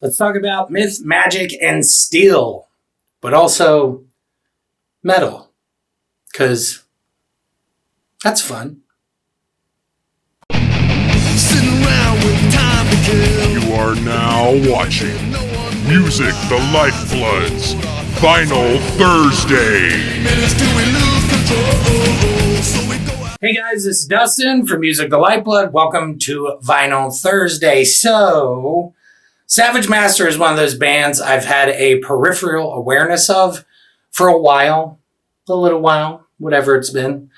Let's talk about myth, magic, and steel, but also metal, because that's fun. Sitting around with time to kill. You are now watching Music the Lifeblood's Vinyl Thursday. Minutes till we lose control. So we go out. Hey guys, this is Dustin from Music the Lifeblood. Welcome to Vinyl Thursday. So, Savage Master is one of those bands I've had a peripheral awareness of for a little while, whatever it's been.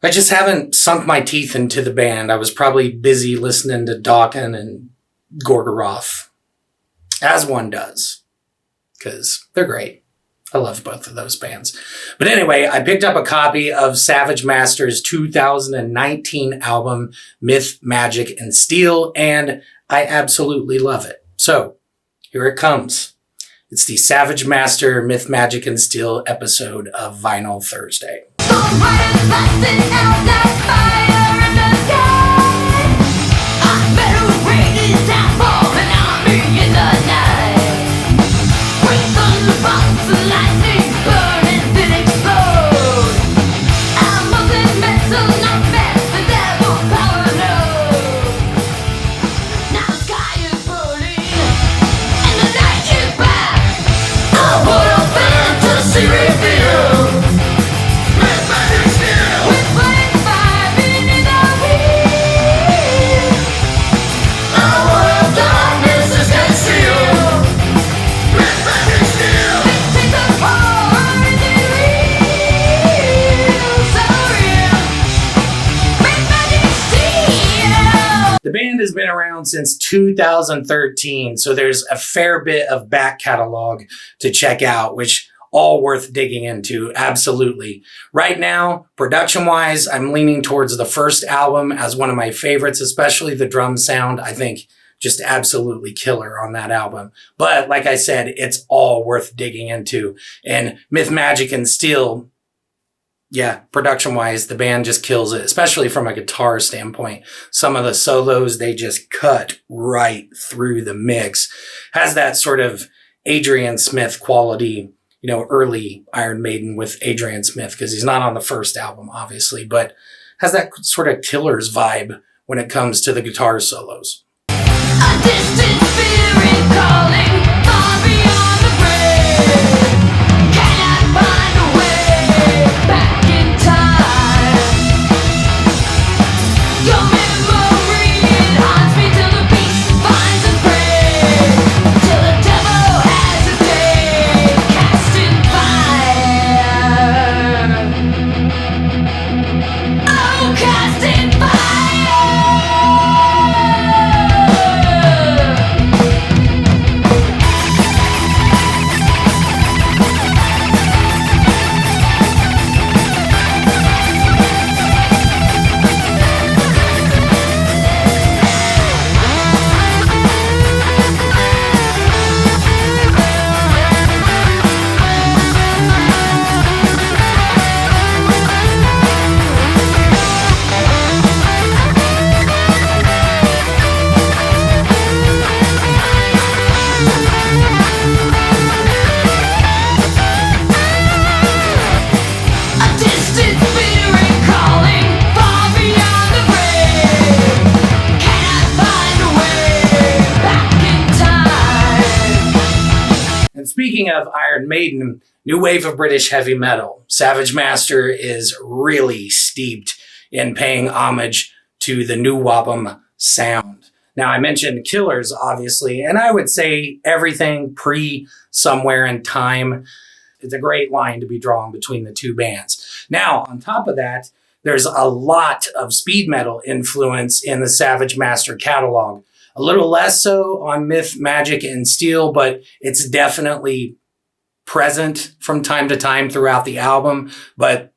I just haven't sunk my teeth into the band. I was probably busy listening to Dawkins and Gorgoroth, as one does, because they're great. I love both of those bands. But anyway, I picked up a copy of Savage Master's 2019 album, Myth, Magic, and Steel, and I absolutely love it. So, here it comes. It's the Savage Master, Myth, Magic, and Steel episode of Vinyl Thursday. The band has been around since 2013, so there's a fair bit of back catalog to check out, which all worth digging into, absolutely. Right now, production-wise, I'm leaning towards the first album as one of my favorites, especially the drum sound. I think just absolutely killer on that album. But like I said, it's all worth digging into. And Myth, Magic, and Steel, yeah, production-wise, the band just kills it, especially from a guitar standpoint. Some of the solos, they just cut right through the mix. Has that sort of Adrian Smith quality, you know, early Iron Maiden with Adrian Smith, because he's not on the first album, obviously, but has that sort of Killers vibe when it comes to the guitar solos. A distant spirit calling far beyond the grave. Can I find a way back in time? Your memory, it haunts me till the beast finds a grave. Till the devil has a day cast in fire. Oh, cast in fire. Speaking of Iron Maiden, new wave of British heavy metal, Savage Master is really steeped in paying homage to the new Wabbam sound. Now, I mentioned Killers, obviously, and I would say everything pre Somewhere in Time. It's a great line to be drawn between the two bands. Now, on top of that, there's a lot of speed metal influence in the Savage Master catalog. A little less so on Myth, Magic, and Steel, but it's definitely present from time to time throughout the album. But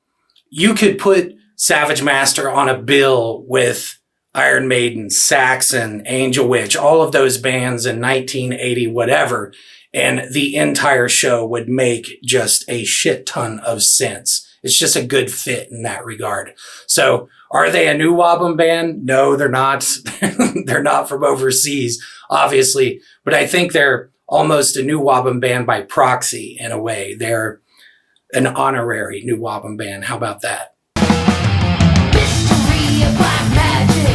you could put Savage Master on a bill with Iron Maiden, Saxon, Angel Witch, all of those bands in 1980, whatever, and the entire show would make just a shit ton of sense. it's just a good fit in that regard. So are they a new Wabam band? No, they're not. They're not from overseas, obviously, but I think they're almost a new Wabam band by proxy in a way. They're an honorary new Wabam band. How about that? Mystery of black magic,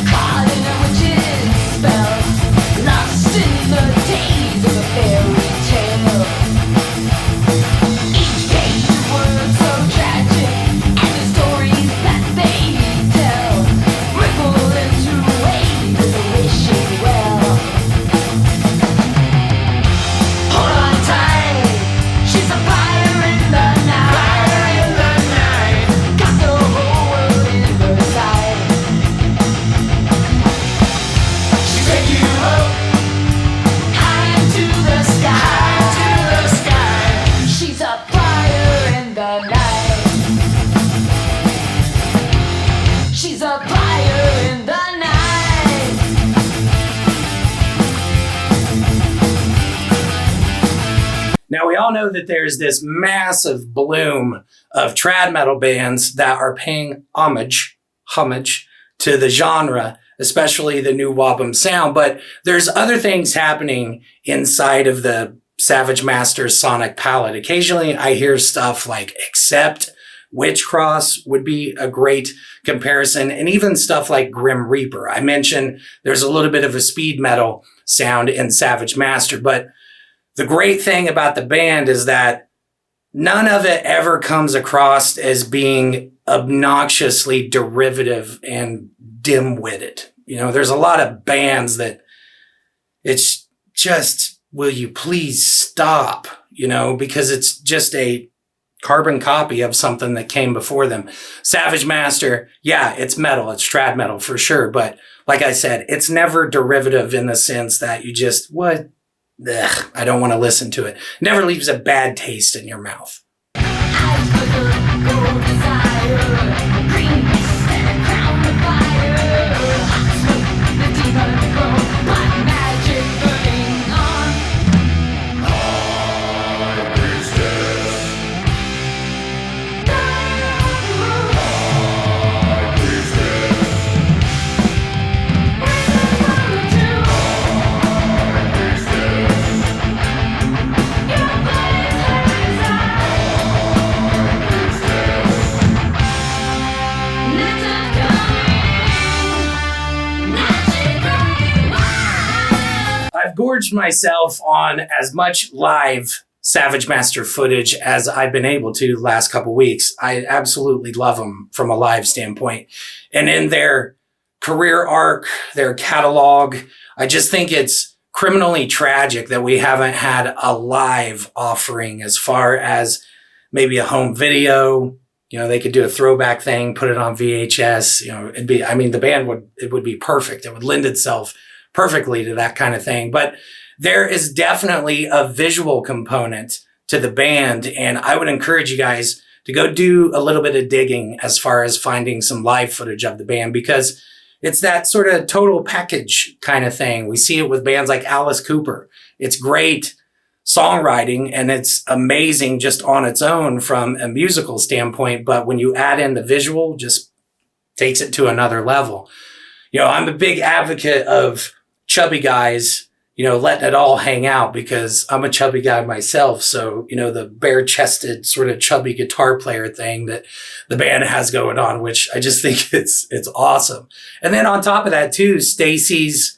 caught in a witch's spell, lost in the days of a fairy tale. Each page of words so tragic, and the stories that they tell ripple into waves of a wishing well. Hold on tight, she's a fire in the night. Fire in the night, got the whole world in her sight. She's taking you up high into the sky. High into the sky. She's a fire in the night. She's a fire in the night. Now, we all know that there's this massive bloom of trad metal bands that are paying homage to the genre, especially the new Wabam sound. But there's other things happening inside of the Savage Master's sonic palette. Occasionally, I hear stuff like Accept, Witchcross would be a great comparison, and even stuff like Grim Reaper. I mentioned there's a little bit of a speed metal sound in Savage Master, but the great thing about the band is that none of it ever comes across as being obnoxiously derivative and dim-witted. You know, there's a lot of bands that it's just, will you please stop? You know, because it's just a carbon copy of something that came before them. Savage Master, yeah, it's metal, it's trad metal for sure. But like I said, it's never derivative in the sense that you just, what? Ugh, I don't want to listen to it. Never leaves a bad taste in your mouth. Eyes flicker, gold desire, green mist and a crown of fire. Hot smoke, the demon glow, black magic burning on. High priestess, high priestess, I've gorged myself on as much live Savage Master footage as I've been able to the last couple weeks. I absolutely love them from a live standpoint. And in their career arc, their catalog, I just think it's criminally tragic that we haven't had a live offering as far as maybe a home video. You know, they could do a throwback thing, put it on VHS. You know, it'd be, I mean, the band would be perfect. It would lend itself perfectly to that kind of thing. But there is definitely a visual component to the band. And I would encourage you guys to go do a little bit of digging as far as finding some live footage of the band, because it's that sort of total package kind of thing. We see it with bands like Alice Cooper. It's great songwriting and it's amazing just on its own from a musical standpoint. But when you add in the visual, just takes it to another level. You know, I'm a big advocate of chubby guys, you know, letting it all hang out, because I'm a chubby guy myself. So, you know, the bare chested sort of chubby guitar player thing that the band has going on, which I just think it's awesome. And then on top of that too, Stacy's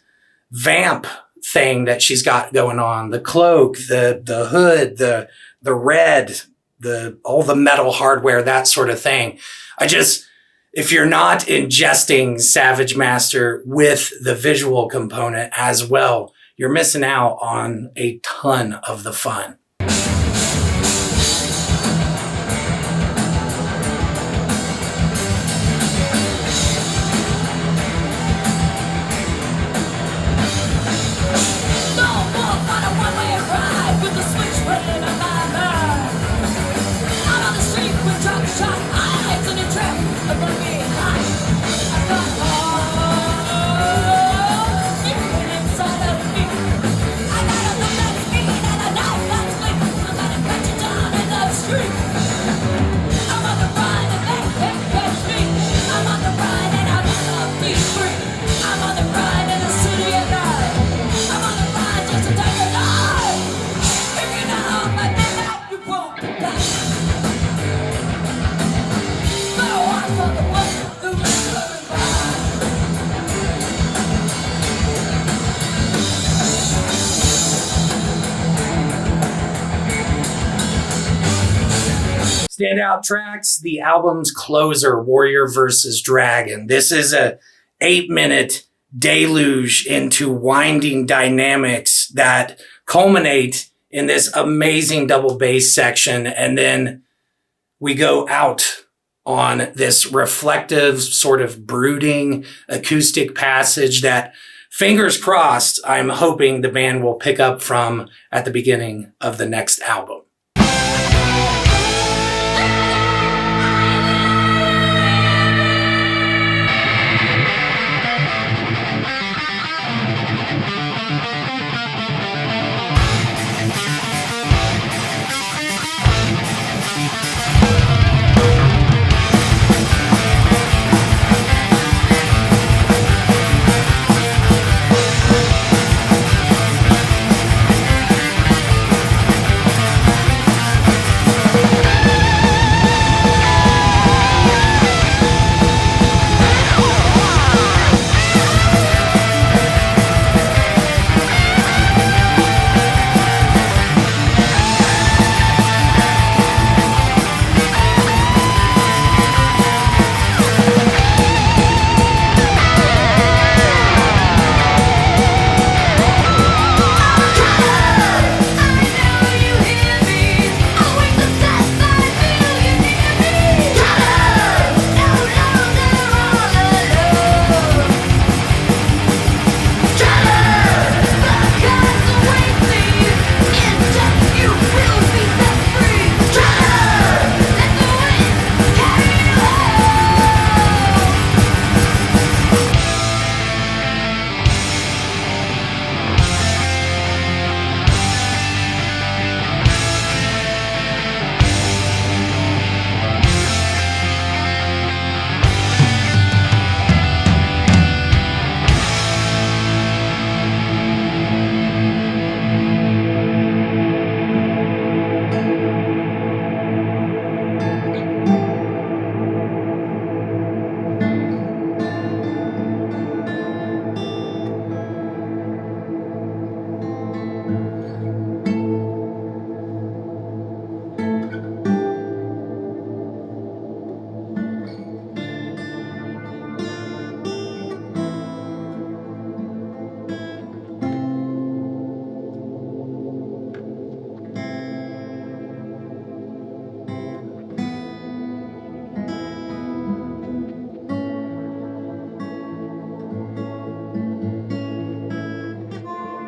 vamp thing that she's got going on, the cloak, the hood, the red, all the metal hardware, that sort of thing. If you're not ingesting Savage Master with the visual component as well, you're missing out on a ton of the fun. I got a look at me and a knife that's Standout tracks, the album's closer, Warrior vs. Dragon. This is a 8-minute deluge into winding dynamics that culminate in this amazing double bass section. And then we go out on this reflective, sort of brooding acoustic passage that, fingers crossed, I'm hoping the band will pick up from at the beginning of the next album.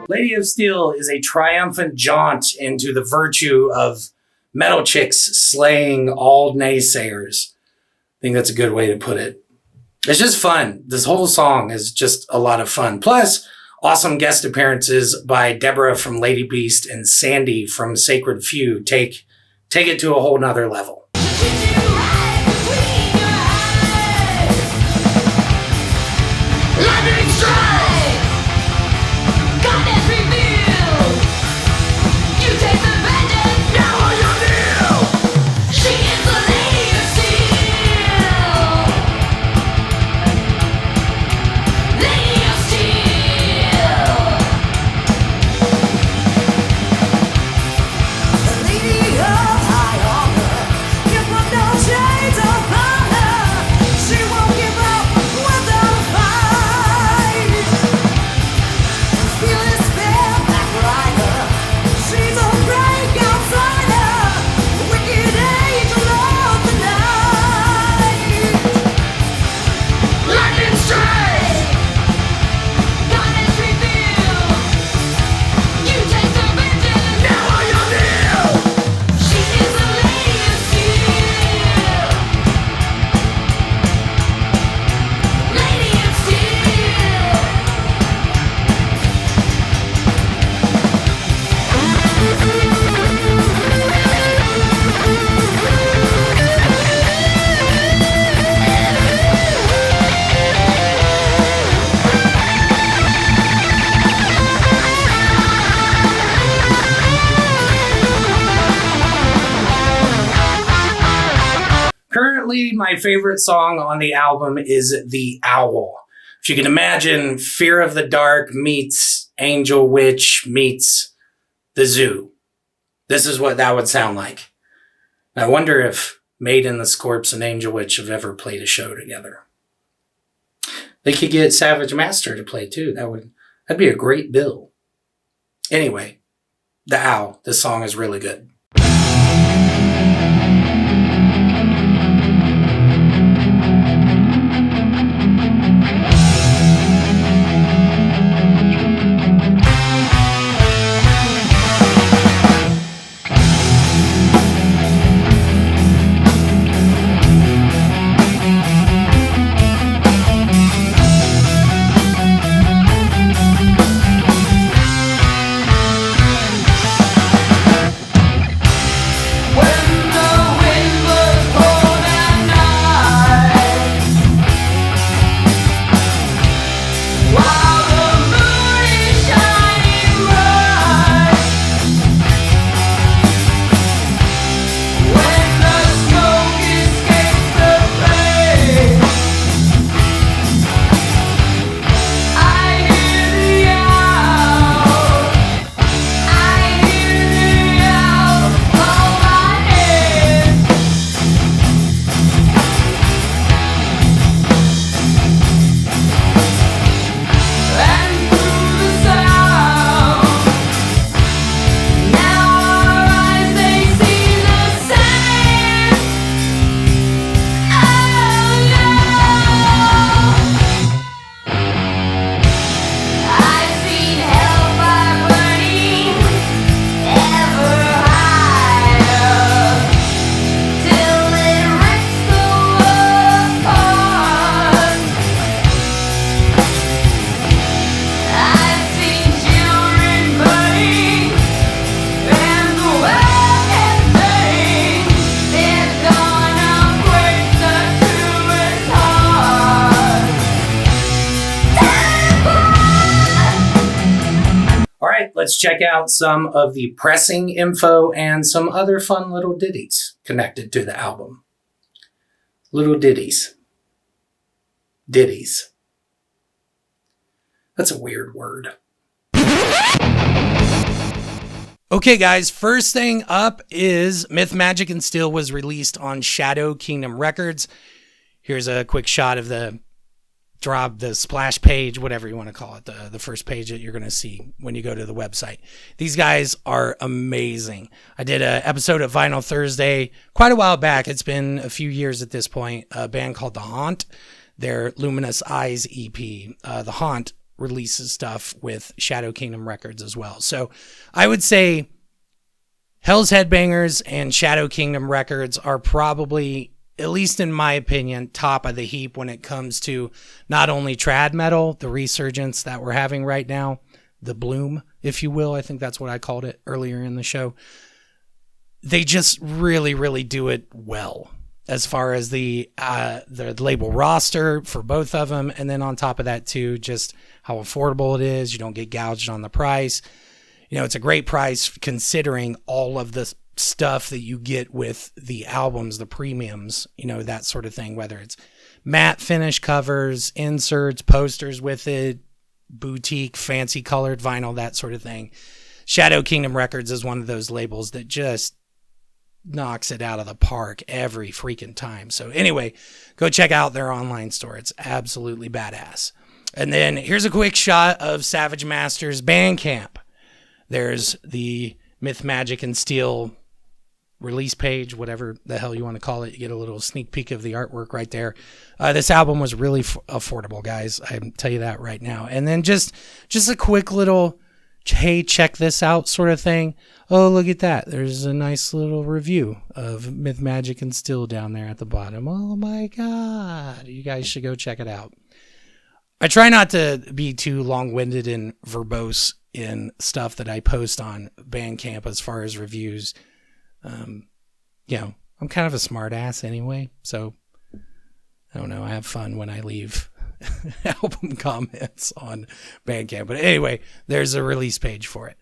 Lady of Steel is a triumphant jaunt into the virtue of metal chicks slaying all naysayers. I think that's a good way to put it. It's just fun. This whole song is just a lot of fun. Plus, awesome guest appearances by Deborah from Lady Beast and Sandy from Sacred Few take it to a whole nother level. Lightning strike! Goddess revealed! You take the vengeance, now on your kneel! She is the Lady of Steel! Lady of Steel! The Lady of High Honor, you put no shades upon her. She won't give up without a fight. Fearless bareback rider, she's a break outsider, wicked angel of the night. Lightning strike, goddess revealed. You take the vengeance, now on your kneel. She is the Lady of Steel. Lady of Steel. Currently, my favorite song on the album is The Owl. If you can imagine, Fear of the Dark meets Angel Witch meets The Zoo. This is what that would sound like. I wonder if Maiden, the Scorps, and Angel Witch have ever played a show together. They could get Savage Master to play too. That'd be a great bill. Anyway, The Owl. This song is really good. Let's check out some of the pressing info and some other fun little ditties connected to the album. Little ditties. Ditties. That's a weird word. Okay, guys, first thing up is Myth, Magic, and Steel was released on Shadow Kingdom Records. Here's a quick shot of the splash page, whatever you want to call it, the first page that you're going to see when you go to the website. These guys are amazing. I did an episode of Vinyl Thursday quite a while back. It's been a few years at this point. A band called The Haunt, their Luminous Eyes EP. The Haunt releases stuff with Shadow Kingdom Records as well. So I would say Hell's Headbangers and Shadow Kingdom Records are probably, at least in my opinion, top of the heap when it comes to not only trad metal, the resurgence that we're having right now, the bloom, if you will. I think that's what I called it earlier in the show. They just really, really do it well as far as the label roster for both of them. And then on top of that too, just how affordable it is. You don't get gouged on the price. You know, it's a great price considering all of the stuff that you get with the albums, the premiums, you know, that sort of thing, whether it's matte finish covers, inserts, posters with it, boutique, fancy colored vinyl, that sort of thing. Shadow Kingdom Records is one of those labels that just knocks it out of the park every freaking time. So anyway, go check out their online store. It's absolutely badass. And then here's a quick shot of Savage Master's Bandcamp. There's the Myth, Magic, and Steel release page, whatever the hell you want to call it. You get a little sneak peek of the artwork right there. This album was really affordable, guys. I tell you that right now. And then just a quick little, hey, check this out sort of thing. Oh, look at that. There's a nice little review of Myth, Magic, and Steel down there at the bottom. Oh my God. You guys should go check it out. I try not to be too long-winded and verbose in stuff that I post on Bandcamp as far as reviews. You know, I'm kind of a smart ass anyway, so I don't know. I have fun when I leave album comments on Bandcamp. But anyway, there's a release page for it.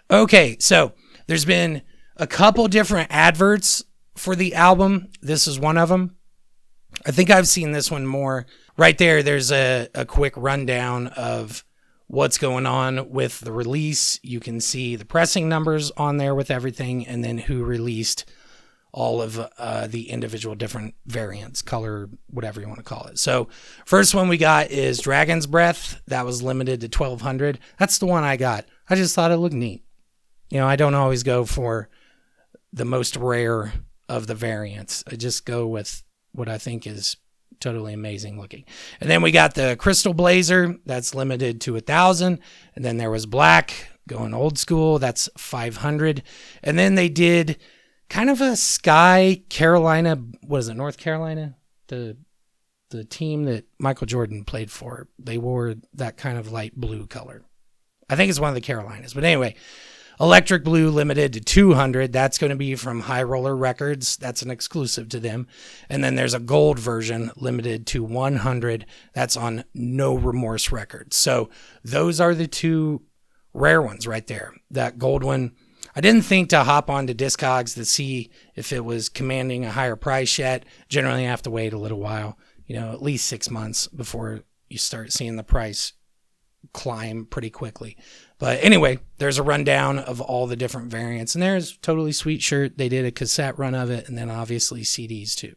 Okay, so there's been a couple different adverts for the album. This is one of them. I think I've seen this one more. Right there, there's a quick rundown of what's going on with the release. You can see the pressing numbers on there with everything, and then who released all of the individual different variants, color, whatever you want to call it. So first one we got is Dragon's Breath. That was limited to 1,200. That's the one I got. I just thought it looked neat. I don't always go for the most rare of the variants. I just go with what I think is totally amazing looking. And then we got the Crystal Blazer. That's limited to 1,000. And then there was Black, going old school. That's 500. And then they did kind of a Sky Carolina. What is it? North Carolina? The team that Michael Jordan played for. They wore that kind of light blue color. I think it's one of the Carolinas. But anyway, Electric Blue limited to 200. That's going to be from High Roller Records. That's an exclusive to them. And then there's a gold version limited to 100. That's on No Remorse Records. So those are the two rare ones right there. That gold one, I didn't think to hop onto Discogs to see if it was commanding a higher price yet. Generally, you have to wait a little while, at least 6 months before you start seeing the price climb pretty quickly. But anyway, there's a rundown of all the different variants, and there's Totally Sweet shirt. They did a cassette run of it, and then obviously CDs too.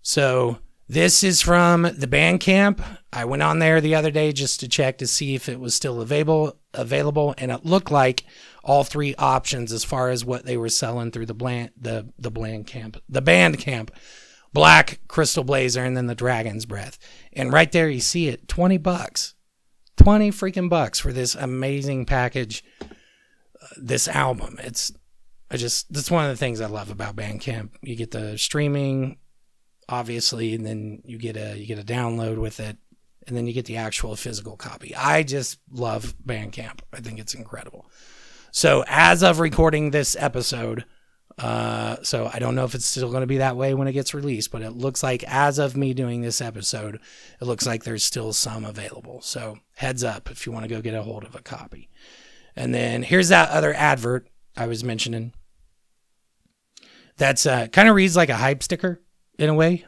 So this is from the Bandcamp. I went on there the other day just to check to see if it was still available, and it looked like all three options as far as what they were selling through the Bandcamp. Black, Crystal Blazer, and then the Dragon's Breath. And right there you see it, $20. 20 freaking bucks for this amazing package, this album. That's one of the things I love about Bandcamp. You get the streaming, obviously, and then you get a download with it, and then you get the actual physical copy. I just love Bandcamp. I think it's incredible. So as of recording this episode, so I don't know if it's still going to be that way when it gets released, but it looks like as of me doing this episode, it looks like there's still some available. So heads up if you want to go get a hold of a copy. And then here's that other advert I was mentioning. That's kind of reads like a hype sticker in a way.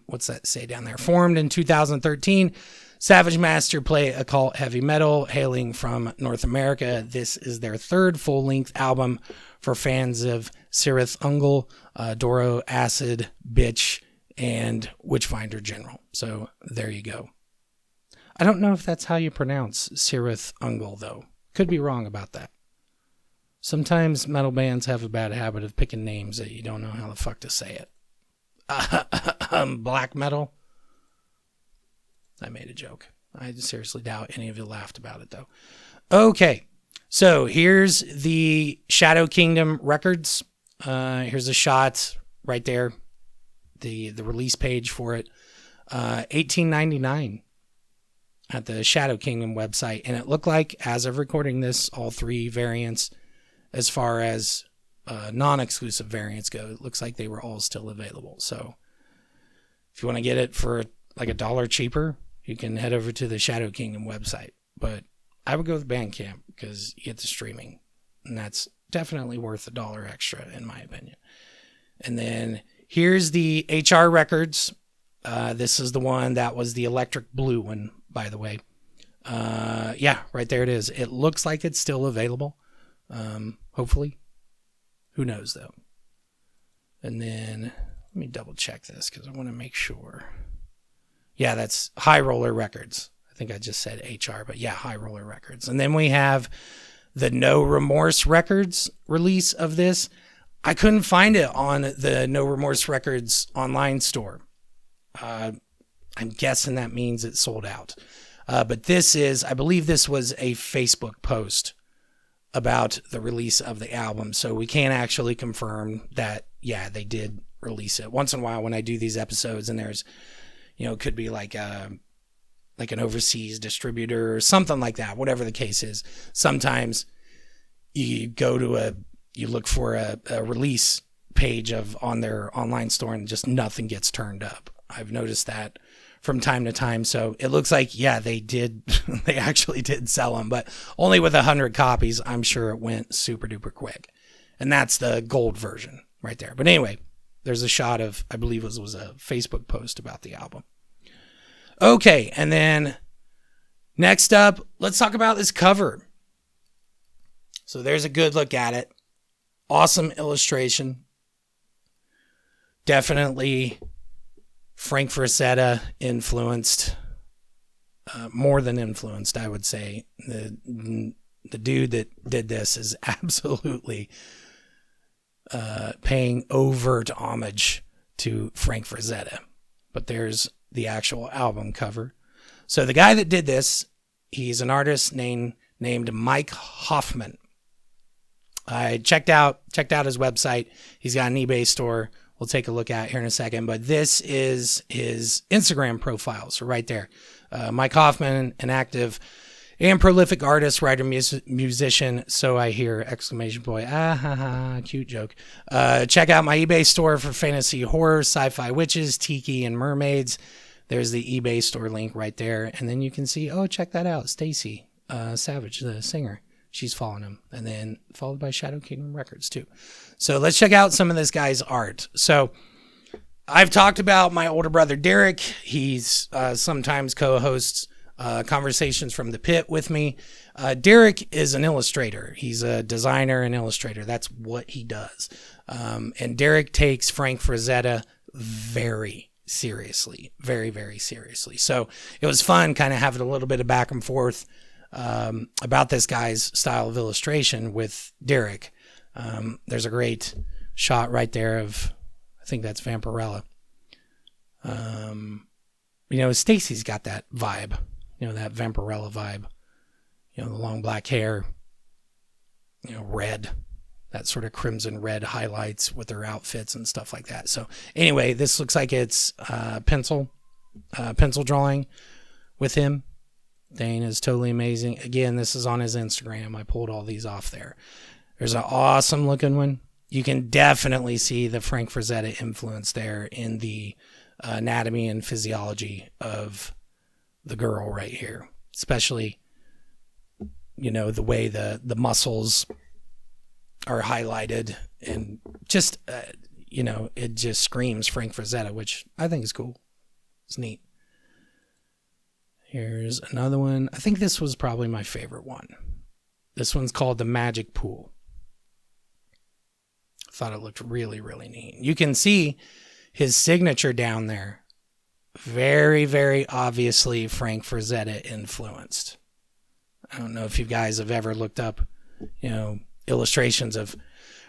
What's that say down there? Formed in 2013, Savage Master play occult heavy metal, hailing from North America. This is their third full-length album for fans of Sirith Ungol, Doro, Acid, Bitch, and Witchfinder General. So there you go. I don't know if that's how you pronounce Sirith Ungol, though. Could be wrong about that. Sometimes metal bands have a bad habit of picking names that you don't know how the fuck to say it. Black metal. I made a joke. I seriously doubt any of you laughed about it, though. Okay, so here's the Shadow Kingdom records. Here's a shot right there, the release page for it. $18.99 at the Shadow Kingdom website, and it looked like, as of recording this, all three variants, as far as non-exclusive variants go, it looks like they were all still available. So if you want to get it for like $1 cheaper, you can head over to the Shadow Kingdom website. But I would go with Bandcamp because you get the streaming, and that's definitely worth $1 extra in my opinion. And then here's the HR records. This is the one that was the electric blue one, by the way. Yeah, right there it is. It looks like it's still available. Hopefully. Who knows, though. And then let me double check this because I want to make sure. Yeah, that's High Roller Records. I think I just said HR, but yeah, High Roller Records. And then we have the No Remorse Records release of this. I couldn't find it on the No Remorse Records online store. I'm guessing that means it sold out. But this is, I believe this was a Facebook post about the release of the album. So we can't actually confirm that, yeah, they did release it. Once in a while when I do these episodes and there's, it could be like an overseas distributor or something like that, whatever the case is. Sometimes you go to you look for a release page on their online store and just nothing gets turned up. I've noticed that from time to time. So it looks like, yeah, they actually did sell them, but only with 100 copies. I'm sure it went super duper quick. And that's the gold version right there. But anyway, there's a shot of, I believe it was a Facebook post about the album. Okay, and then next up, let's talk about this cover. So there's a good look at it. Awesome illustration. definitely Frank Frazetta influenced, more than influenced, I would say. The dude that did this is absolutely paying overt homage to Frank Frazetta. But there's the actual album cover. So the guy that did this, he's an artist named Mike Hoffman. I checked out his website. He's got an eBay store we'll take a look at here in a second. But this is his Instagram profile. So right there. Mike Hoffman, an active and prolific artist, writer, musician. So I hear, exclamation point. Ah, ha, ha, cute joke. Check out my eBay store for fantasy horror, sci-fi witches, tiki, and mermaids. There's the eBay store link right there. And then you can see, oh, check that out. Stacy Savage, the singer. She's following him. And then followed by Shadow Kingdom Records too. So let's check out some of this guy's art. So I've talked about my older brother, Derek. He's sometimes co-hosts Conversations from the Pit with me. Derek is an illustrator. He's a designer and illustrator. That's what he does. And Derek takes Frank Frazetta very seriously, very, very seriously. So it was fun kind of having a little bit of back and forth about this guy's style of illustration with Derek. There's a great shot right there of, I think that's Vampirella. Stacy's got that vibe, that Vampirella vibe, the long black hair, red, that sort of crimson red highlights with their outfits and stuff like that. So anyway, this looks like it's pencil drawing with him. Dane is totally amazing. Again, this is on his Instagram. I pulled all these off there. There's an awesome looking one. You can definitely see the Frank Frazetta influence there in the anatomy and physiology of the girl right here. Especially, the way the muscles are highlighted and just, it just screams Frank Frazetta, which I think is cool. It's neat. Here's another one. I think this was probably my favorite one. This one's called The Magic Pool. Thought it looked really, really neat. You can see his signature down there. Very, very obviously Frank Frazetta influenced. I don't know if you guys have ever looked up, illustrations of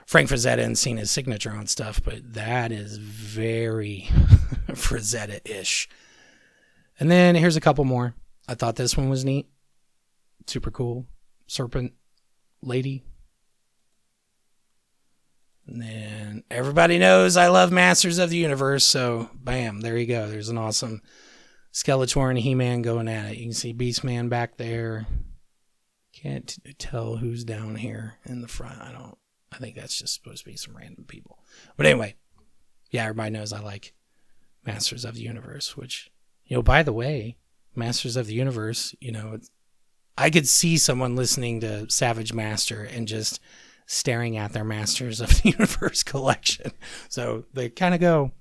Frank Frazetta and seen his signature on stuff, but that is very Frazetta-ish. And then here's a couple more. I thought this one was neat. Super cool. Serpent lady. And then everybody knows I love Masters of the Universe. So bam, there you go. There's an awesome Skeletor and He-Man going at it. You can see Beastman back there. Can't tell who's down here in the front. I think that's just supposed to be some random people. But anyway, yeah, everybody knows I like Masters of the Universe, which, by the way, Masters of the Universe, I could see someone listening to Savage Master and just staring at their Masters of the Universe collection. So they kind of go,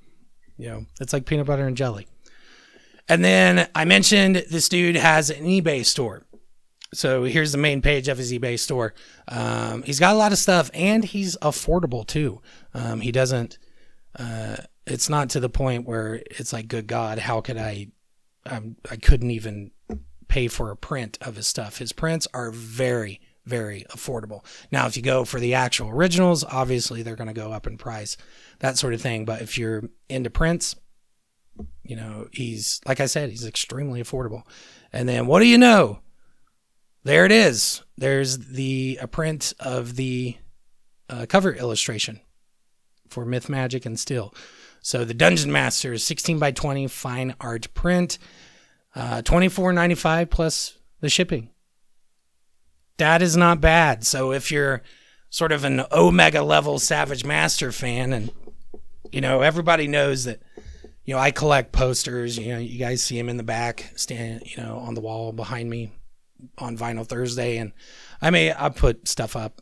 it's like peanut butter and jelly. And then I mentioned this dude has an eBay store. So here's the main page of his eBay store. He's got a lot of stuff and he's affordable too. He doesn't, it's not to the point where it's like, good God, how could I couldn't even pay for a print of his stuff. His prints are very, very affordable. Now, if you go for the actual originals, obviously they're going to go up in price, that sort of thing. But if you're into prints, he's, like I said, he's extremely affordable. And then what do you know? There it is. There's a print of the cover illustration for Myth, Magic, and Steel. So the Dungeon Masters 16 by 20 fine art print, $24.95 plus the shipping. That is not bad. So if you're sort of an Omega level Savage Master fan, and everybody knows that I collect posters. You guys see them in the back, stand on the wall behind me on Vinyl Thursday, and I put stuff up,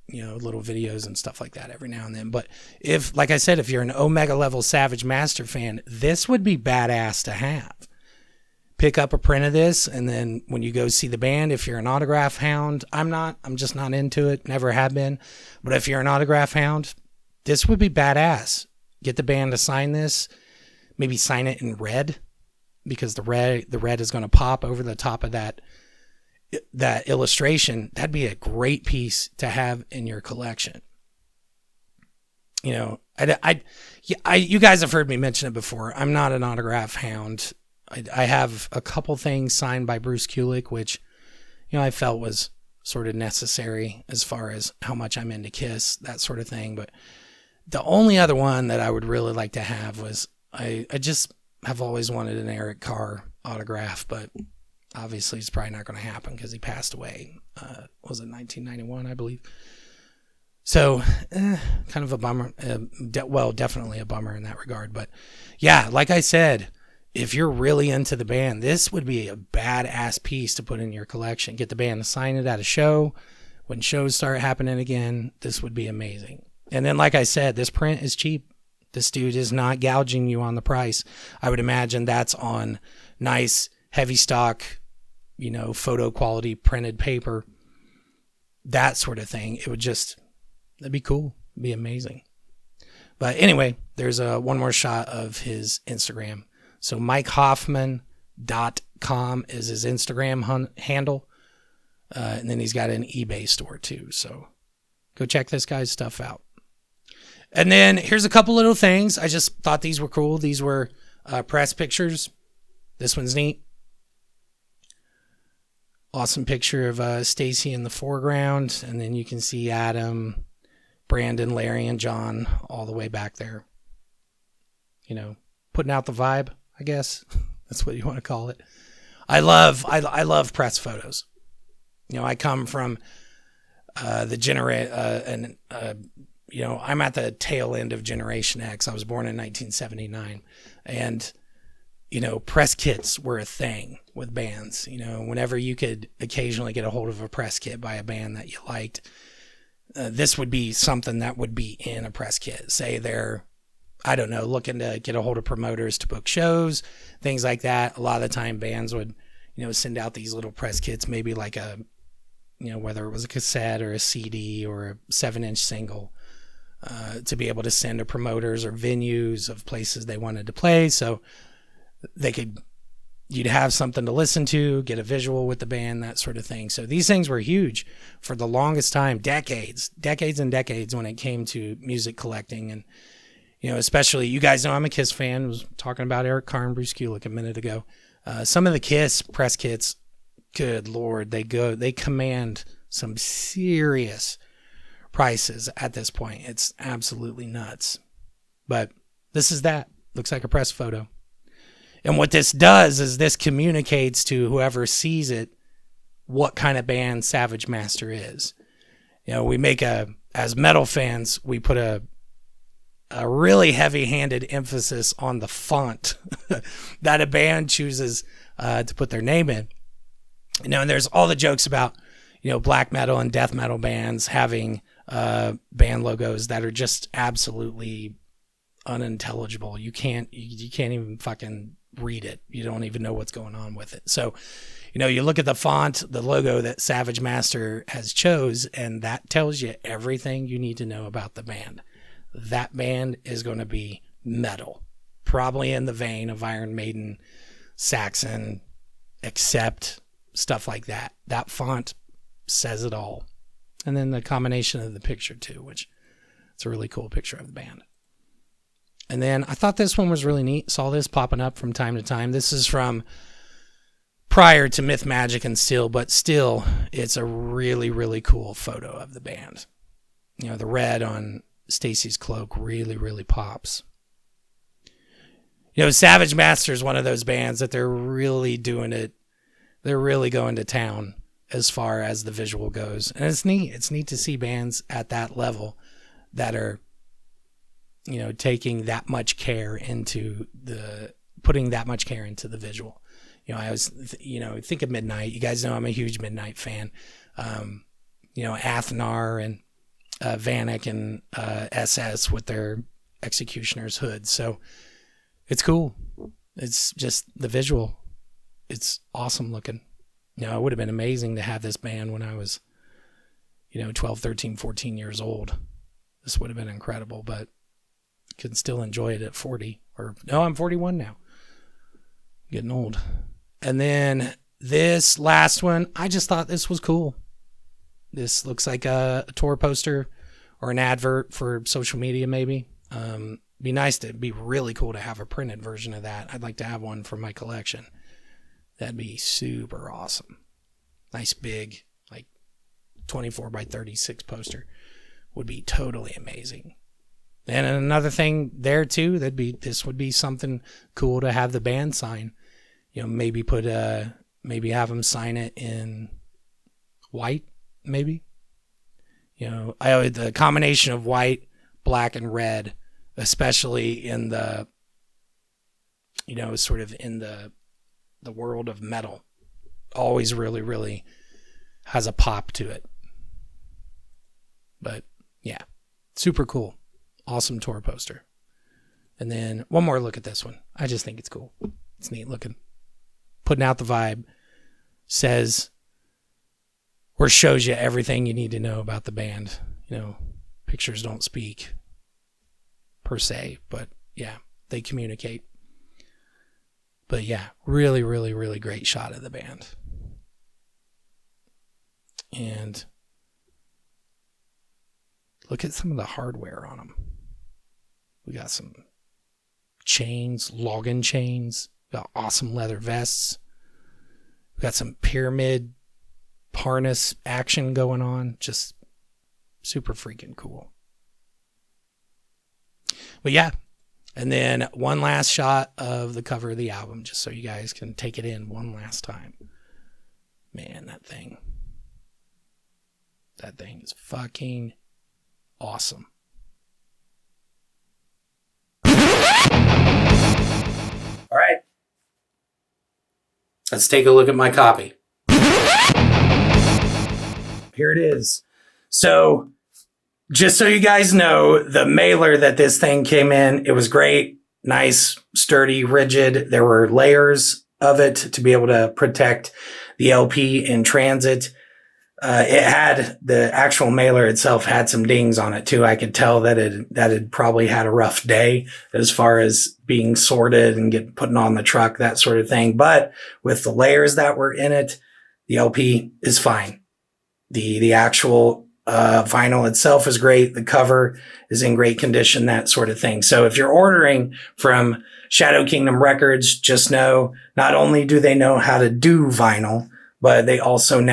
little videos and stuff like that every now and then. But if, like I said, if you're an Omega level Savage Master fan, this would be badass to have. Pick up a print of this, and then when you go see the band, if you're an autograph hound, I'm just not into it, never have been. But if you're an autograph hound, this would be badass. Get the band to sign this. Maybe sign it in red, because the red is going to pop over the top of that illustration. That'd be a great piece to have in your collection. You know, you guys have heard me mention it before. I'm not an autograph hound. I have a couple things signed by Bruce Kulick, which, you know, I felt was sort of necessary as far as how much I'm into Kiss, that sort of thing. But the only other one that I would really like to have was, I just have always wanted an Eric Carr autograph, but obviously it's probably not going to happen because he passed away. Was it 1991, I believe? So, kind of a bummer. Definitely a bummer in that regard. But yeah, like I said, if you're really into the band, this would be a badass piece to put in your collection. Get the band to sign it at a show. When shows start happening again, this would be amazing. And then, like I said, this print is cheap. This dude is not gouging you on the price. I would imagine that's on nice, heavy stock, you know, photo quality printed paper, that sort of thing. It would just, that'd be cool. It'd be amazing. But anyway, there's one more shot of his Instagram. So MikeHoffman.com is his Instagram handle. And then he's got an eBay store too. So go check this guy's stuff out. And then here's a couple little things. I just thought these were cool. These were press pictures. This one's neat. Awesome picture of Stacy in the foreground. And then you can see Adam, Brandon, Larry, and John all the way back there. You know, putting out the vibe, I guess. That's what you want to call it. I love press photos. You know, I come from you know, I'm at the tail end of Generation X. I was born in 1979. And, you know, press kits were a thing with bands. You know, whenever you could occasionally get a hold of a press kit by a band that you liked, this would be something that would be in a press kit. Say they're, I don't know, looking to get a hold of promoters to book shows, things like that. A lot of the time bands would, you know, send out these little press kits, maybe like a, you know, whether it was a cassette or a CD or a 7-inch single, to be able to send to promoters or venues of places they wanted to play. So you'd have something to listen to, get a visual with the band, that sort of thing. So these things were huge for the longest time, decades and decades when it came to music collecting. And, you know, especially, you guys know I'm a Kiss fan. I was talking about Eric Carr and Bruce Kulick a minute ago. Some of the Kiss press kits, good Lord, they command some serious prices at this point. It's absolutely nuts. But this is that. Looks like a press photo. And what this does is this communicates to whoever sees it what kind of band Savage Master is. You know, as metal fans, we put a really heavy-handed emphasis on the font that a band chooses to put their name in. You know, and there's all the jokes about, you know, black metal and death metal bands having band logos that are just absolutely unintelligible. You can't even fucking read it. You don't even know what's going on with it. So, you know, you look at the font, the logo that Savage Master has chose, and that tells you everything you need to know about the band. That band is going to be metal, probably in the vein of Iron Maiden, Saxon, Accept, stuff like that. That font says it all. And then the combination of the picture too, which it's a really cool picture of the band. And then I thought this one was really neat. Saw this popping up from time to time. This is from prior to Myth, Magic, and Steel, but still, it's a really, really cool photo of the band. You know, the red on Stacy's cloak really, really pops. You know, Savage Master is one of those bands that they're really doing it. They're really going to town as far as the visual goes. And it's neat. It's neat to see bands at that level that are, you know, taking that much care into putting that much care into the visual. You know, I was, think of Midnight. You guys know I'm a huge Midnight fan. You know, Athnar and Vanek and SS with their Executioner's hood. So it's cool. It's just the visual. It's awesome looking. You know, it would have been amazing to have this band when I was, 12, 13, 14 years old. This would have been incredible. But can still enjoy it at 40. Or no, I'm 41 now. Getting old. And then this last one, I just thought this was cool. This looks like a tour poster or an advert for social media, maybe. Be really cool to have a printed version of that. I'd like to have one for my collection. That'd be super awesome. Nice big, like 24 by 36 poster would be totally amazing. And another thing there too, this would be something cool to have the band sign. You know, maybe have them sign it in white, maybe. You know, the combination of white, black, and red, especially in the, you know, sort of in the world of metal, always really, really has a pop to it. But yeah, super cool. Awesome tour poster. And then one more look at this one. I just think it's cool. It's neat looking. Putting out the vibe. Says or shows you everything you need to know about the band. You know, pictures don't speak per se, but yeah, they communicate. But yeah, really, really, really great shot of the band. And look at some of the hardware on them. We got some chains, login chains. We got awesome leather vests. We got some pyramid harness action going on. Just super freaking cool. But yeah. And then one last shot of the cover of the album, just so you guys can take it in one last time. Man, that thing is fucking awesome. All right. Let's take a look at my copy. Here it is. So, just so you guys know, the mailer that this thing came in, it was great, nice, sturdy, rigid. There were layers of it to be able to protect the LP in transit. It had, the actual mailer itself had some dings on it too. I could tell that it probably had a rough day as far as being sorted and putting on the truck, that sort of thing. But with the layers that were in it, the LP is fine. The actual vinyl itself is great. The cover is in great condition, that sort of thing. So if you're ordering from Shadow Kingdom Records, just know not only do they know how to do vinyl, but they also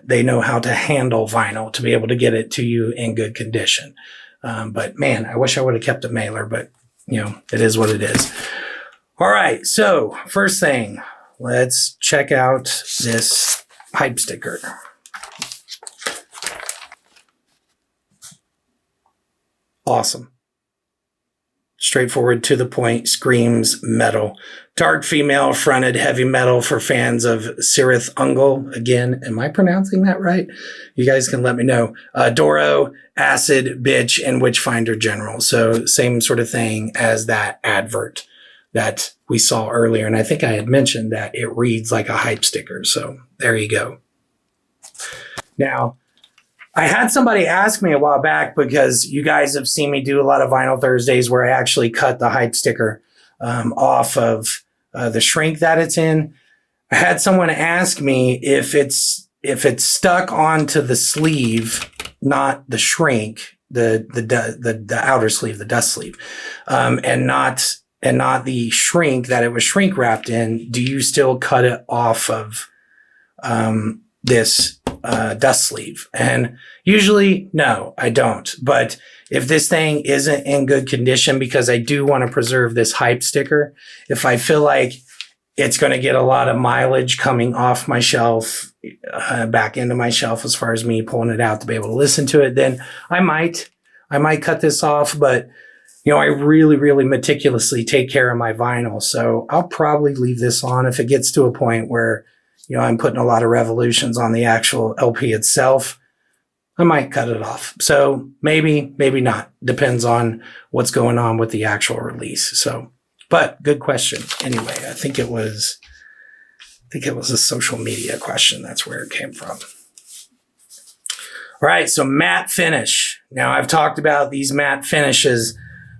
they know how to handle vinyl to be able to get it to you in good condition. But man, I wish I would have kept a mailer, but you know, it is what it is. All right. So first thing, let's check out this hype sticker. Awesome. Straightforward, to the point, screams metal. Dark female fronted heavy metal for fans of Sirith Ungol. Again, am I pronouncing that right? You guys can let me know. Doro, Acid, Bitch, and Witchfinder General. So same sort of thing as that advert that we saw earlier. And I think I had mentioned that it reads like a hype sticker. So there you go. Now, I had somebody ask me a while back, because you guys have seen me do a lot of Vinyl Thursdays where I actually cut the hype sticker off of the shrink that it's in. I had someone ask me if it's stuck onto the sleeve, not the shrink, the outer sleeve, the dust sleeve, and not the shrink that it was shrink wrapped in. Do you still cut it off of this dust sleeve? And usually, no, I don't. But if this thing isn't in good condition, because I do want to preserve this hype sticker, if I feel like it's going to get a lot of mileage coming off my shelf, back into my shelf, as far as me pulling it out to be able to listen to it, then I might cut this off. But you know, I really, really meticulously take care of my vinyl. So I'll probably leave this on if it gets to a point where, you know, I'm putting a lot of revolutions on the actual LP itself. I might cut it off. So maybe, maybe not. Depends on what's going on with the actual release. So, but good question. Anyway, I think it was a social media question. That's where it came from. All right. So matte finish. Now I've talked about these matte finishes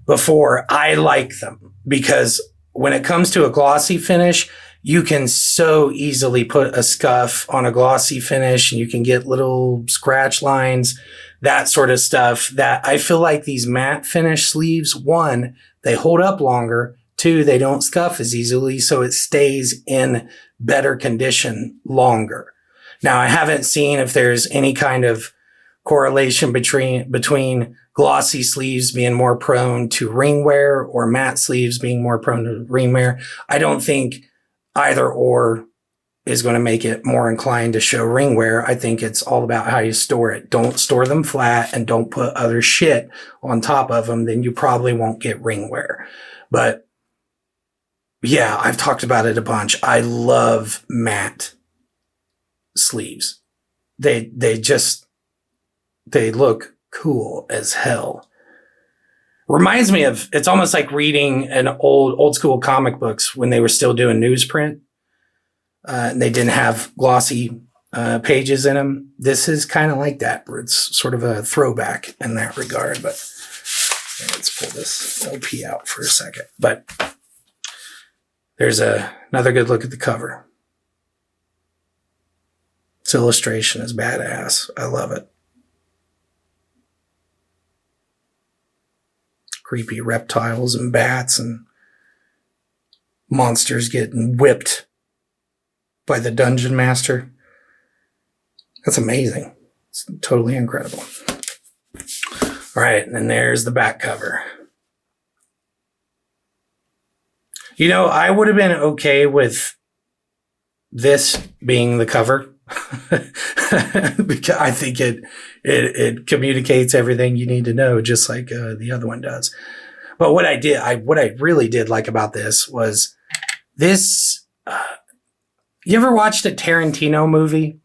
before, I like them because when it comes to a glossy finish, you can so easily put a scuff on a glossy finish and you can get little scratch lines, that sort of stuff, that I feel like these matte finish sleeves, one, they hold up longer. Two, they don't scuff as easily, so it stays in better condition longer. Now, I haven't seen if there's any kind of correlation between glossy sleeves being more prone to ring wear or matte sleeves being more prone to ring wear. I don't think either or is going to make it more inclined to show ring wear. I think it's all about how you store it. Don't store them flat and don't put other shit on top of them. Then you probably won't get ring wear. But yeah, I've talked about it a bunch. I love matte sleeves. They look cool as hell. Reminds me of, it's almost like reading an old school comic books when they were still doing newsprint. And they didn't have glossy pages in them. This is kind of like that, where it's sort of a throwback in that regard. But let's pull this LP out for a second. But there's another good look at the cover. This illustration is badass. I love it. Creepy reptiles and bats and monsters getting whipped by the dungeon master. That's amazing. It's totally incredible. All right, and then there's the back cover. You know, I would have been okay with this being the cover because I think it communicates everything you need to know, just like the other one does. But what I really did like about this was this. You ever watched a Tarantino movie?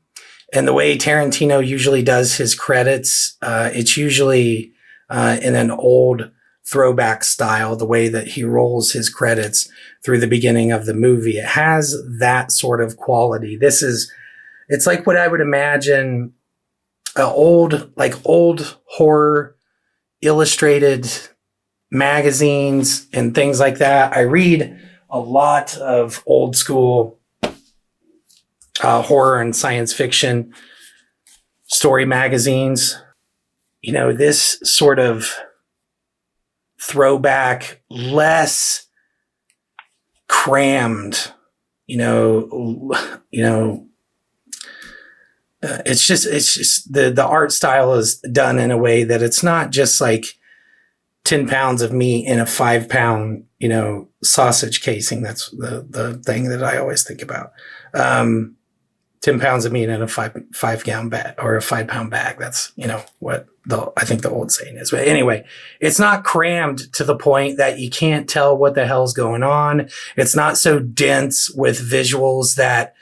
And the way Tarantino usually does his credits, it's usually in an old throwback style, the way that he rolls his credits through the beginning of the movie. It has that sort of quality. It's like what I would imagine old horror illustrated magazines and things like that. I read a lot of old school horror and science fiction story magazines. You know, this sort of throwback, less crammed, it's just the art style is done in a way that it's not just like 10 pounds of meat in a 5 pound, sausage casing. That's the thing that I always think about. 10 pounds of meat in a 5 gallon bag or a 5 pound bag. That's, what I think the old saying is. But anyway, it's not crammed to the point that you can't tell what the hell's going on. It's not so dense with visuals that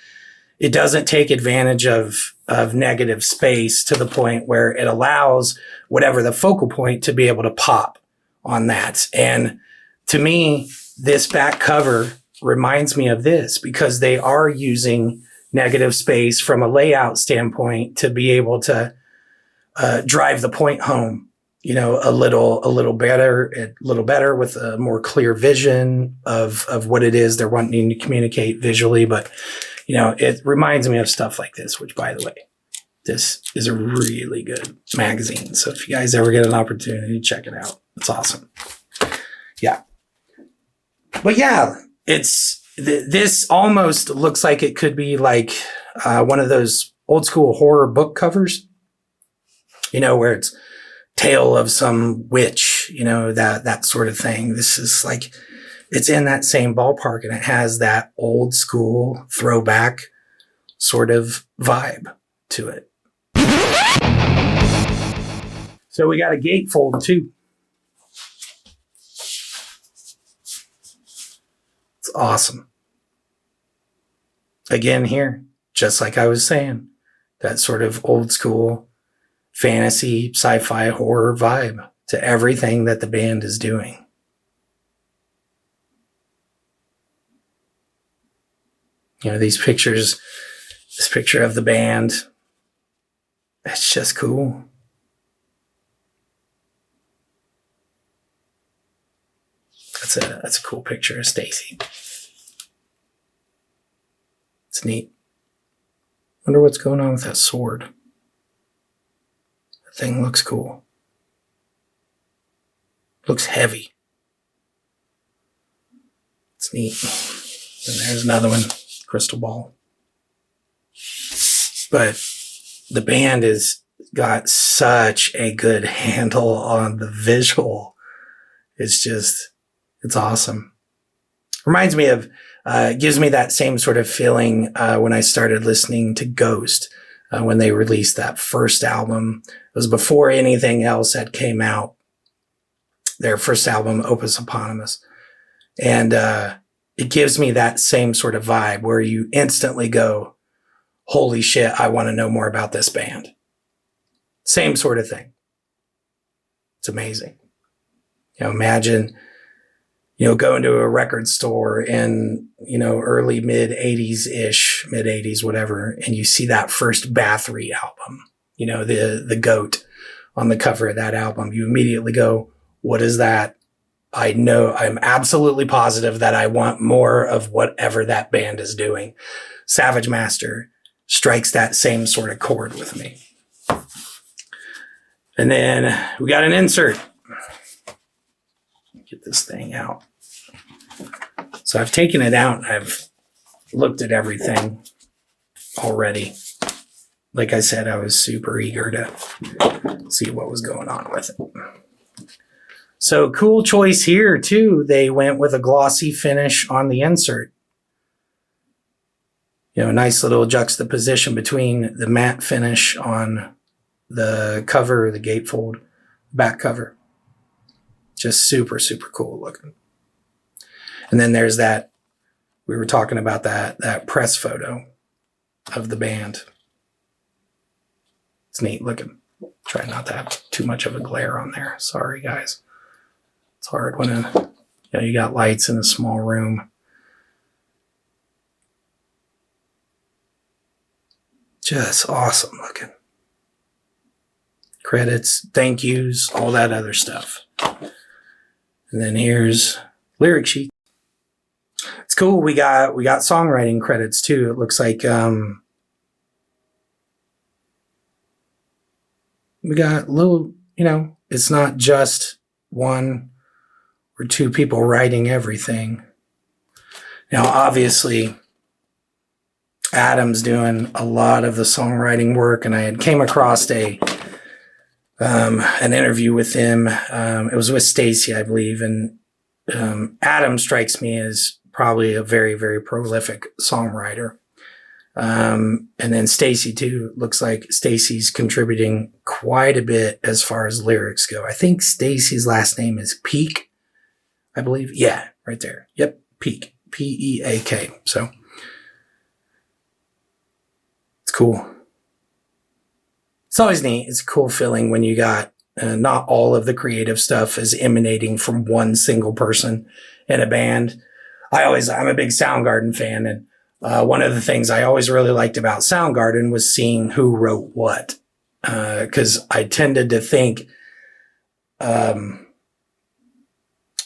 it doesn't take advantage of negative space to the point where it allows whatever the focal point to be able to pop on that. And to me, this back cover reminds me of this because they are using negative space from a layout standpoint to be able to drive the point home, a little better with a more clear vision of what it is they're wanting to communicate visually. But, it reminds me of stuff like this, which, by the way, this is a really good magazine. So if you guys ever get an opportunity, check it out. It's awesome. Yeah. But yeah, this almost looks like it could be like one of those old school horror book covers, where it's tale of some witch, that sort of thing. This is like, it's in that same ballpark and it has that old school throwback sort of vibe to it. So we got a gatefold too. It's awesome. Again, here, just like I was saying, that sort of old school fantasy, sci-fi, horror vibe to everything that the band is doing. These pictures, this picture of the band, it's just cool. That's a cool picture of Stacy. It's neat. Wonder what's going on with that sword. That thing looks cool. Looks heavy. It's neat. And there's another one, crystal ball. But the band has got such a good handle on the visual. It's awesome. Reminds me of, gives me that same sort of feeling when I started listening to Ghost when they released that first album. It was before anything else had came out. Their first album, Opus Eponymous. And it gives me that same sort of vibe where you instantly go, holy shit, I want to know more about this band. Same sort of thing. It's amazing. Imagine, going to a record store in, early mid 80s, whatever, and you see that first Bathory album, the goat on the cover of that album. You immediately go, what is that? I'm absolutely positive that I want more of whatever that band is doing. Savage Master strikes that same sort of chord with me. And then we got an insert. Get this thing out. So I've taken it out and I've looked at everything already. Like I said, I was super eager to see what was going on with it. So cool choice here too. They went with a glossy finish on the insert. A nice little juxtaposition between the matte finish on the cover, the gatefold, back cover. Just super, super cool looking. And then there's that, we were talking about that press photo of the band. It's neat looking. Try not to have too much of a glare on there. Sorry, guys. It's hard when you got lights in a small room. Just awesome looking. Credits, thank yous, all that other stuff. And then here's lyric sheet. It's cool. We got songwriting credits too. It looks like we got little, it's not just one or two people writing everything. Now, obviously, Adam's doing a lot of the songwriting work, and I had came across an interview with him. It was with Stacy, I believe, and Adam strikes me as probably a very, very prolific songwriter. And then Stacy too, looks like Stacy's contributing quite a bit as far as lyrics go. I think Stacy's last name is Peak, I believe. Yeah, right there. Yep, Peak, P-E-A-K. So it's cool. It's always neat. It's a cool feeling when you got not all of the creative stuff is emanating from one single person in a band. I'm a big Soundgarden fan, and one of the things I always really liked about Soundgarden was seeing who wrote what. Because I tended to think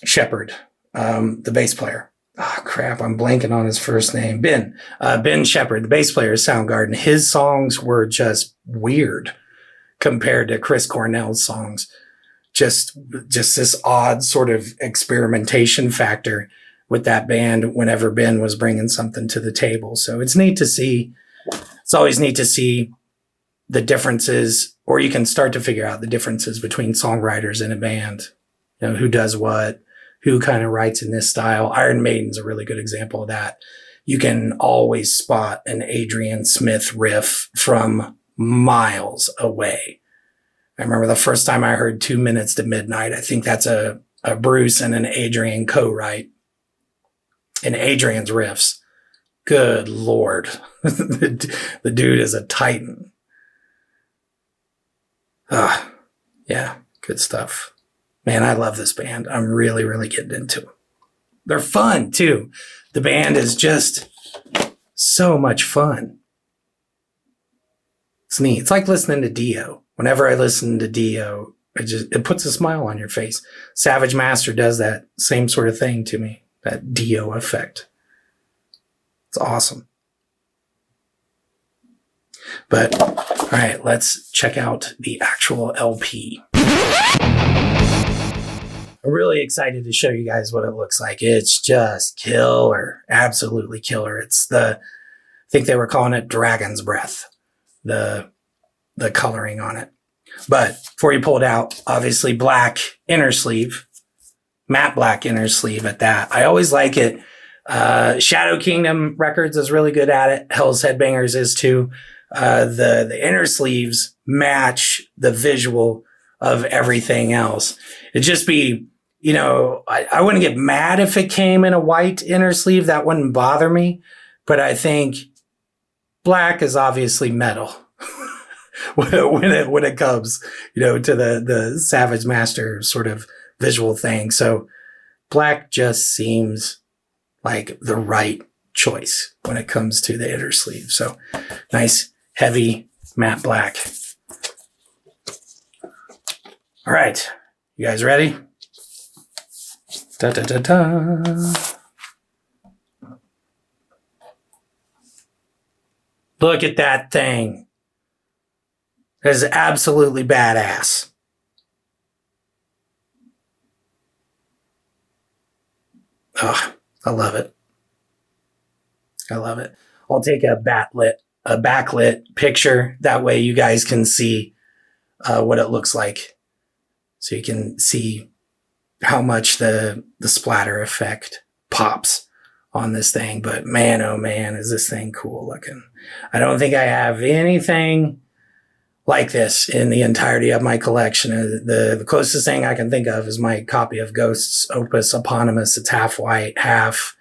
Shepard, the bass player. Oh, crap, I'm blanking on his first name. Ben Shepard, the bass player of Soundgarden. His songs were just weird compared to Chris Cornell's songs. Just this odd sort of experimentation factor with that band whenever Ben was bringing something to the table. So it's neat to see. It's always neat to see the differences, or you can start to figure out the differences between songwriters in a band. Who does what, who kind of writes in this style. Iron Maiden's a really good example of that. You can always spot an Adrian Smith riff from miles away. I remember the first time I heard 2 Minutes to Midnight. I think that's a Bruce and an Adrian co-write. And Adrian's riffs, good Lord. The dude is a titan. Yeah, good stuff. Man, I love this band. I'm really, really getting into them. They're fun, too. The band is just so much fun. It's neat. It's like listening to Dio. Whenever I listen to Dio, it puts a smile on your face. Savage Master does that same sort of thing to me, that Dio effect. It's awesome. But all right, let's check out the actual LP. I'm really excited to show you guys what it looks like. It's just killer, absolutely killer. It's I think they were calling it Dragon's Breath, the coloring on it. But before you pull it out, obviously black inner sleeve, matte black inner sleeve at that. I always like it. Shadow Kingdom Records is really good at it. Hell's Headbangers is too. The inner sleeves match the visual of everything else. It'd just be, you know, I wouldn't get mad if it came in a white inner sleeve. That wouldn't bother me. But I think black is obviously metal when it comes, you know, to the Savage Master sort of visual thing. So black just seems like the right choice when it comes to the inner sleeve. So nice, heavy matte black. All right, you guys ready? Da, da, da, da. Look at that thing. That is absolutely badass. Oh, I love it. I love it. I'll take a backlit picture. That way you guys can see what it looks like. So you can see how much the splatter effect pops on this thing. But man, oh man, is this thing cool looking. I don't think I have anything like this in the entirety of my collection. The closest thing I can think of is my copy of Ghost's Opus Eponymous. It's half white, half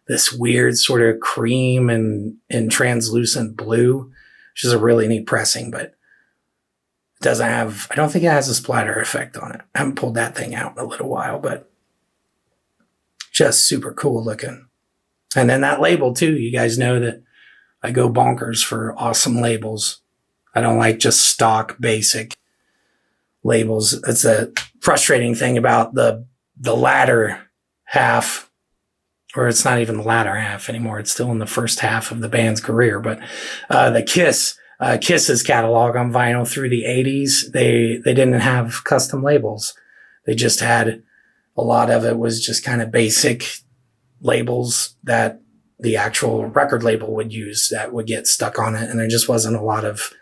this weird sort of cream and translucent blue, which is a really neat pressing, but it doesn't have, I don't think it has a splatter effect on it. I haven't pulled that thing out in a little while, but just super cool looking. And then that label too, you guys know that I go bonkers for awesome labels. I don't like just stock basic labels. It's a frustrating thing about the latter half, or it's not even the latter half anymore. It's still in the first half of the band's career. But the Kiss's catalog on vinyl through the 80s, they didn't have custom labels. They just had, a lot of it was just kind of basic labels that the actual record label would use that would get stuck on it. And there just wasn't a lot of,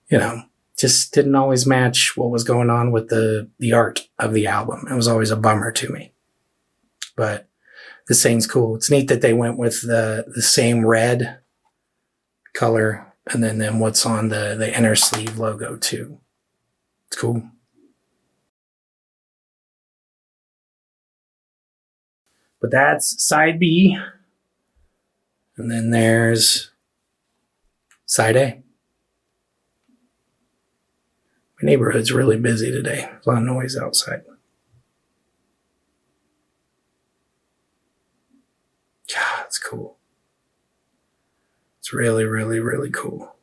you know, just didn't always match what was going on with the art of the album. It was always a bummer to me. But this thing's cool. It's neat that they went with the same red color and then what's on the inner sleeve logo too. It's cool. But that's side B. And then there's side A. My neighborhood's really busy today. There's a lot of noise outside. God, it's cool. It's really, really, really cool.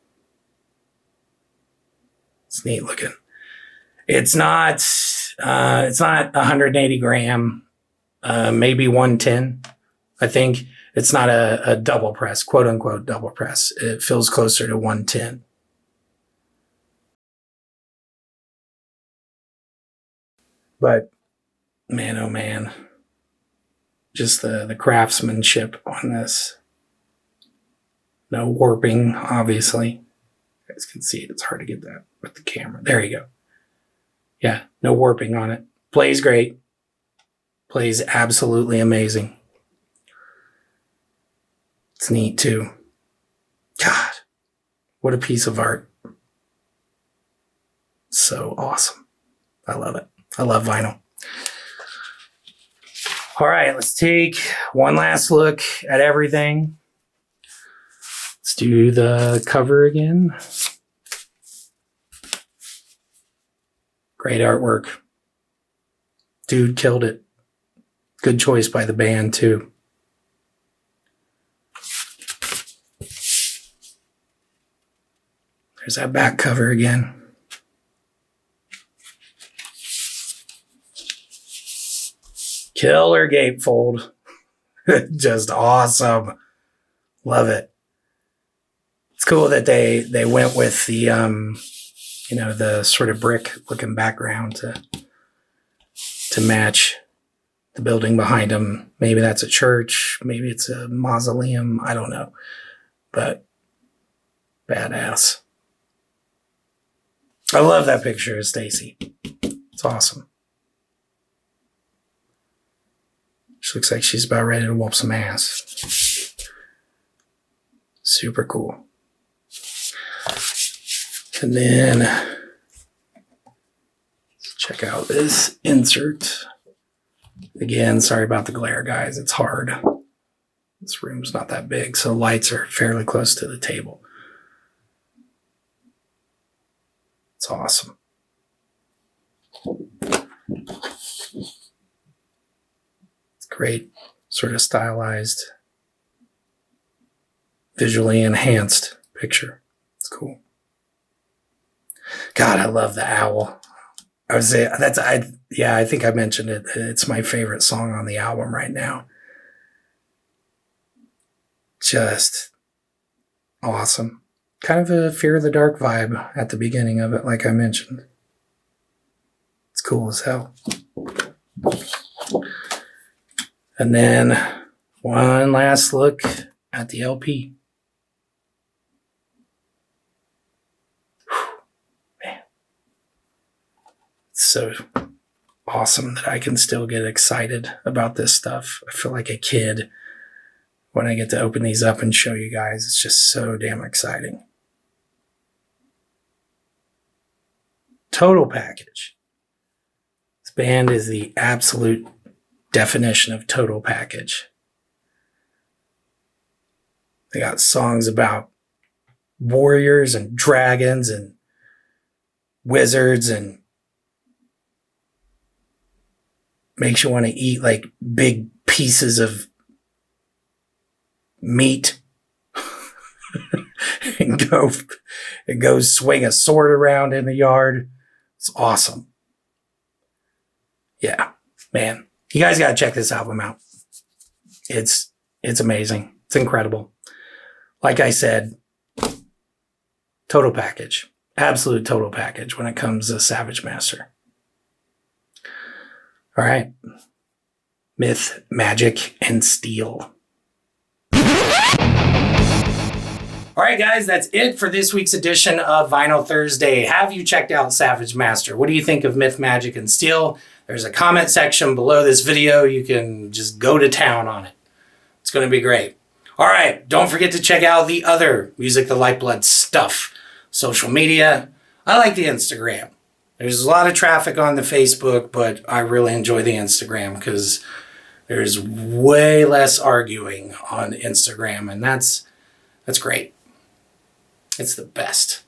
It's neat looking. It's not 180 gram, maybe 110. I think it's not a double press, quote unquote double press. It feels closer to 110. But man, oh man, just the craftsmanship on this. No warping, obviously. You guys can see it. It's hard to get that with the camera. There you go. Yeah, no warping on it. Plays great. Plays absolutely amazing. It's neat too. God, what a piece of art. So awesome. I love it. I love vinyl. All right, let's take one last look at everything. Let's do the cover again. Great artwork. Dude killed it. Good choice by the band too. There's that back cover again. Killer gatefold. Just awesome. Love it. It's cool that they went with the the sort of brick looking background to match the building behind them. Maybe that's a church, maybe it's a mausoleum, I don't know. But badass. I love that picture of Stacy. It's awesome. She looks like she's about ready to whoop some ass. Super cool. And then let's check out this insert. Again, sorry about the glare, guys. It's hard. This room's not that big, so lights are fairly close to the table. It's awesome. It's great, sort of stylized, visually enhanced picture. It's cool. God, I love the owl. I think I mentioned it. It's my favorite song on the album right now. Just awesome. Kind of a Fear of the Dark vibe at the beginning of it, like I mentioned. It's cool as hell. And then one last look at the LP. So awesome that I can still get excited about this stuff. I feel like a kid when I get to open these up and show you guys. It's just so damn exciting. Total package. This band is the absolute definition of total package. They got songs about warriors and dragons and wizards and makes you want to eat like big pieces of meat and go swing a sword around in the yard. It's awesome. Yeah, man. You guys got to check this album out. It's amazing. It's incredible. Like I said, total package. Absolute total package when it comes to Savage Master. All right. Myth, Magic, and Steel. All right, guys, that's it for this week's edition of Vinyl Thursday. Have you checked out Savage Master? What do you think of Myth, Magic, and Steel? There's a comment section below this video. You can just go to town on it. It's going to be great. All right, don't forget to check out the other Music the Lifeblood stuff. Social media. I like the Instagram. There's a lot of traffic on the Facebook, but I really enjoy the Instagram because there's way less arguing on Instagram, and that's great. It's the best.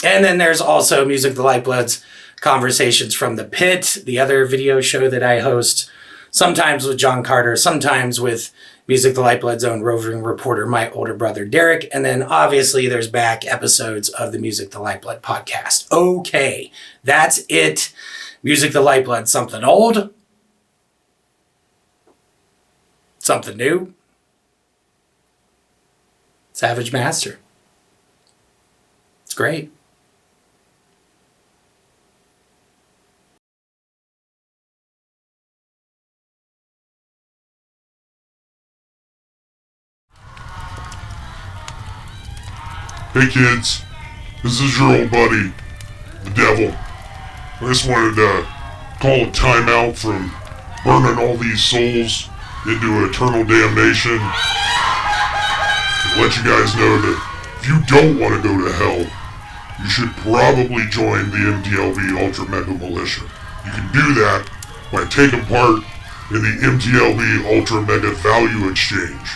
And then there's also Music the Lifeblood's Conversations from the Pit, the other video show that I host, sometimes with John Carter, sometimes with Music the Lifeblood's own roving reporter, my older brother Derek. And then obviously there's back episodes of the Music the Lifeblood podcast. Okay, that's it. Music the Lifeblood, something old, something new. Savage Master. It's great. Hey kids, this is your old buddy, the Devil. I just wanted to call a timeout from burning all these souls into eternal damnation. And let you guys know that if you don't want to go to hell, you should probably join the MTLB-ULTRA-MEGA-Militia. You can do that by taking part in the MTLB-ULTRA-MEGA Value Exchange.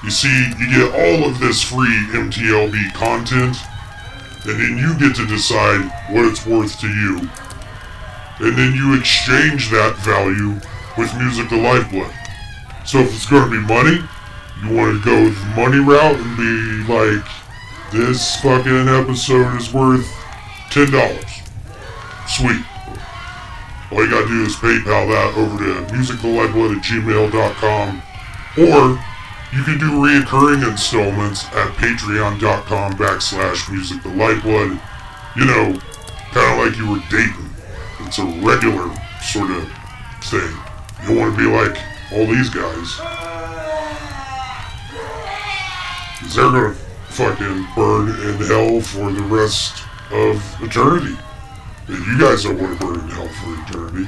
You see, you get all of this free MTLB content, and then you get to decide what it's worth to you. And then you exchange that value with Music the Lifeblood. So if it's going to be money, you want to go the money route and be like, this fucking episode is worth $10. Sweet. all you gotta do is PayPal that over to musicthelifeblood@gmail.com, or you can do reoccurring installments at patreon.com/musicthelifeblood. You know, kind of like you were dating. It's a regular sort of thing. You don't want to be like all these guys. 'Cause they're gonna fucking burn in hell for the rest of eternity. And you guys don't want to burn in hell for eternity.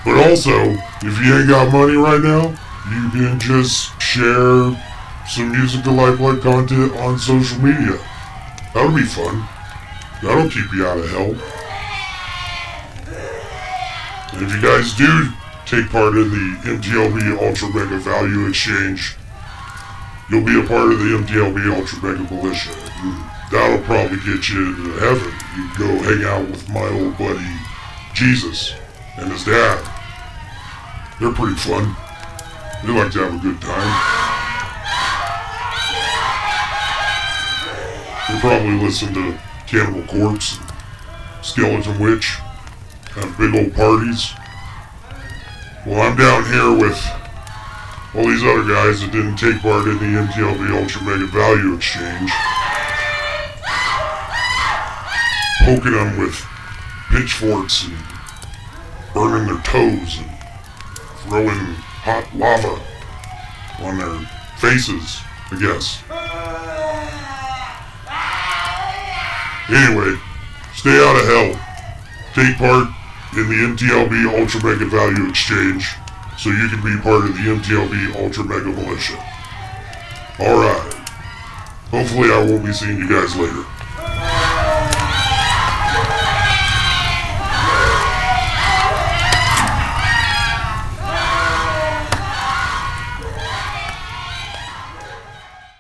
But also, if you ain't got money right now, you can just share some Music to Lifeblood content on social media. That'll be fun. That'll keep you out of hell. And if you guys do take part in the MTLB Ultra Mega Value Exchange, you'll be a part of the MTLB Ultra Mega Militia. That'll probably get you into heaven. You can go hang out with my old buddy Jesus and his dad. They're pretty fun. They like to have a good time. They probably listen to Cannibal Corpse and Skeleton Witch, have big old parties. Well, I'm down here with all these other guys that didn't take part in the MTLB Ultra Mega Value Exchange, poking them with pitchforks and burning their toes and throwing hot lava on their faces, I guess. Anyway, stay out of hell. Take part in the MTLB Ultra Mega Value Exchange so you can be part of the MTLB Ultra Mega Militia. Alright. Hopefully I won't be seeing you guys later.